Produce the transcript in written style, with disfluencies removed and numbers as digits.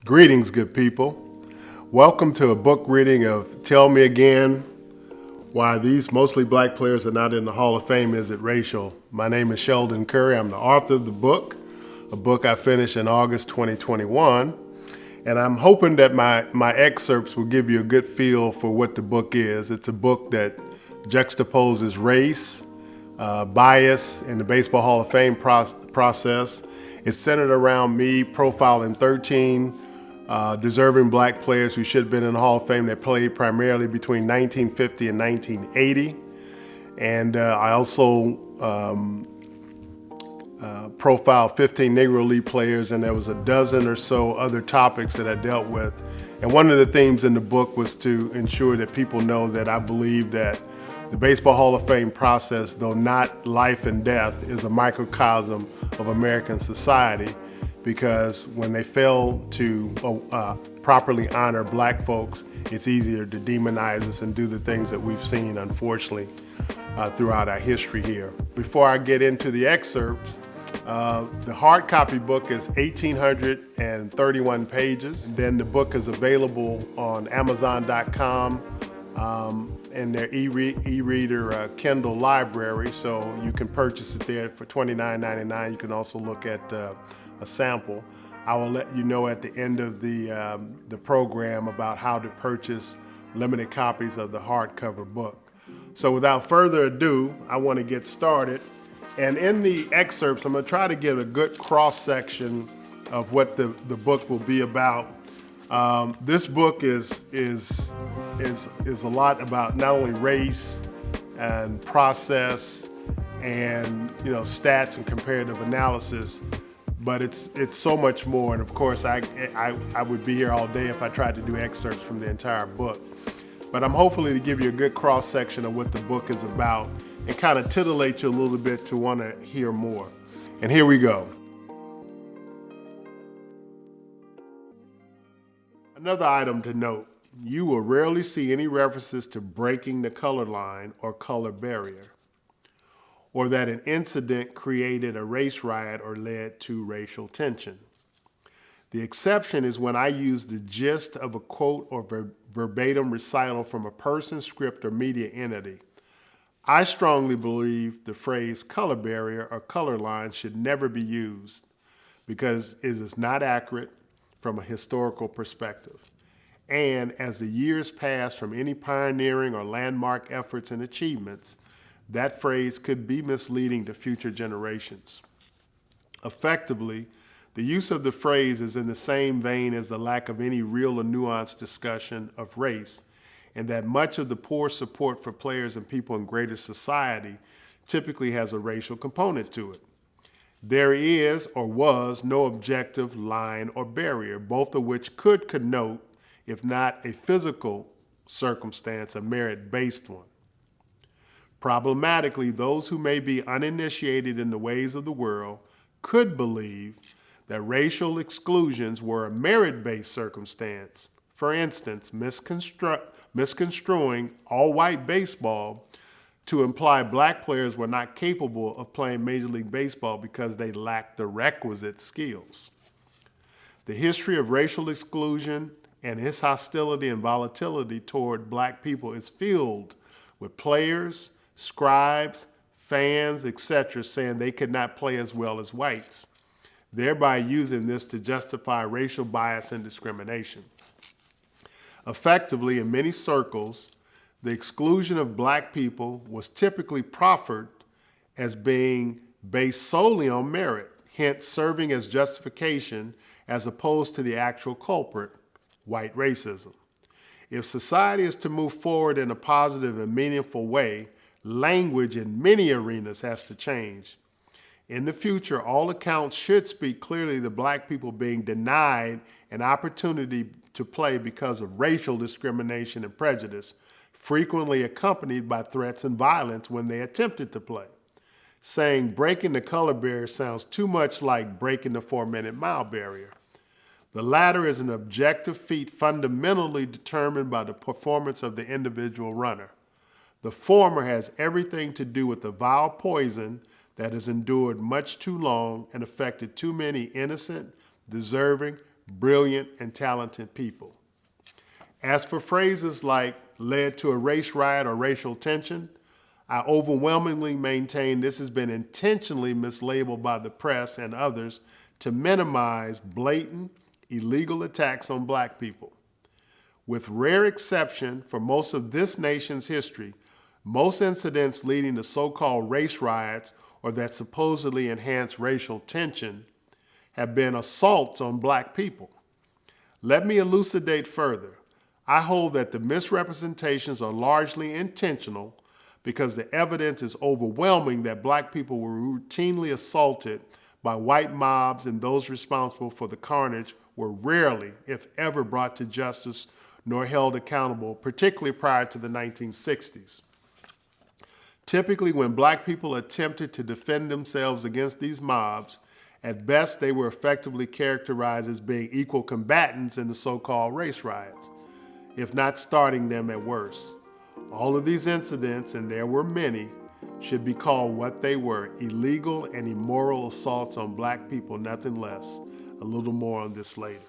Greetings, good people. Welcome to a book reading of Tell Me Again Why These Mostly Black Players Are Not in the Hall of Fame. Is It Racial? My name is Sheldon Curry. I'm the author of the book, a book I finished in August 2021. And I'm hoping that my excerpts will give you a good feel for what the book is. It's a book that juxtaposes race, bias in the Baseball Hall of Fame process. It's centered around me profiling 13 deserving black players who should have been in the Hall of Fame that played primarily between 1950 and 1980. And I also profiled 15 Negro League players, and there was a dozen or so other topics that I dealt with. And one of the themes in the book was to ensure that people know that I believe that the Baseball Hall of Fame process, though not life and death, is a microcosm of American society, because when they fail to properly honor black folks, it's easier to demonize us and do the things that we've seen, unfortunately, throughout our history here. Before I get into the excerpts, the hard copy book is 1,831 pages. Then the book is available on Amazon.com in their e-reader Kindle library, so you can purchase it there for $29.99. You can also look at a sample. I will let you know at the end of the program about how to purchase limited copies of the hardcover book. So without further ado, I want to get started. And in the excerpts, I'm going to try to give a good cross-section of what the book will be about. This book is a lot about not only race and process and stats and comparative analysis, but it's so much more. And of course, I would be here all day if I tried to do excerpts from the entire book. But I'm hopefully to give you a good cross-section of what the book is about and kind of titillate you a little bit to want to hear more. And here we go. Another item to note: you will rarely see any references to breaking the color line or color barrier, or that an incident created a race riot or led to racial tension. The exception is when I use the gist of a quote or verbatim recital from a person, script, or media entity. I strongly believe the phrase color barrier or color line should never be used because it is not accurate from a historical perspective. And as the years pass from any pioneering or landmark efforts and achievements, that phrase could be misleading to future generations. Effectively, the use of the phrase is in the same vein as the lack of any real or nuanced discussion of race, and that much of the poor support for players and people in greater society typically has a racial component to it. There is or was no objective line or barrier, both of which could connote, if not a physical circumstance, a merit-based one. Problematically, those who may be uninitiated in the ways of the world could believe that racial exclusions were a merit-based circumstance. For instance, misconstruing all-white baseball to imply black players were not capable of playing Major League Baseball because they lacked the requisite skills. The history of racial exclusion and its hostility and volatility toward black people is filled with players, scribes, fans, etc., saying they could not play as well as whites, thereby using this to justify racial bias and discrimination. Effectively, in many circles, the exclusion of black people was typically proffered as being based solely on merit, hence serving as justification as opposed to the actual culprit, white racism. If society is to move forward in a positive and meaningful way, language in many arenas has to change. In the future, all accounts should speak clearly to black people being denied an opportunity to play because of racial discrimination and prejudice, frequently accompanied by threats and violence when they attempted to play. Saying breaking the color barrier sounds too much like breaking the 4-minute mile barrier. The latter is an objective feat fundamentally determined by the performance of the individual runner. The former has everything to do with the vile poison that has endured much too long and affected too many innocent, deserving, brilliant, and talented people. As for phrases like led to a race riot or racial tension, I overwhelmingly maintain this has been intentionally mislabeled by the press and others to minimize blatant, illegal attacks on black people. With rare exception for most of this nation's history, most incidents leading to so-called race riots or that supposedly enhance racial tension have been assaults on black people. Let me elucidate further. I hold that the misrepresentations are largely intentional because the evidence is overwhelming that black people were routinely assaulted by white mobs, and those responsible for the carnage were rarely, if ever, brought to justice nor held accountable, particularly prior to the 1960s. Typically, when black people attempted to defend themselves against these mobs, at best they were effectively characterized as being equal combatants in the so-called race riots, if not starting them at worst. All of these incidents, and there were many, should be called what they were: illegal and immoral assaults on black people, nothing less. A little more on this later.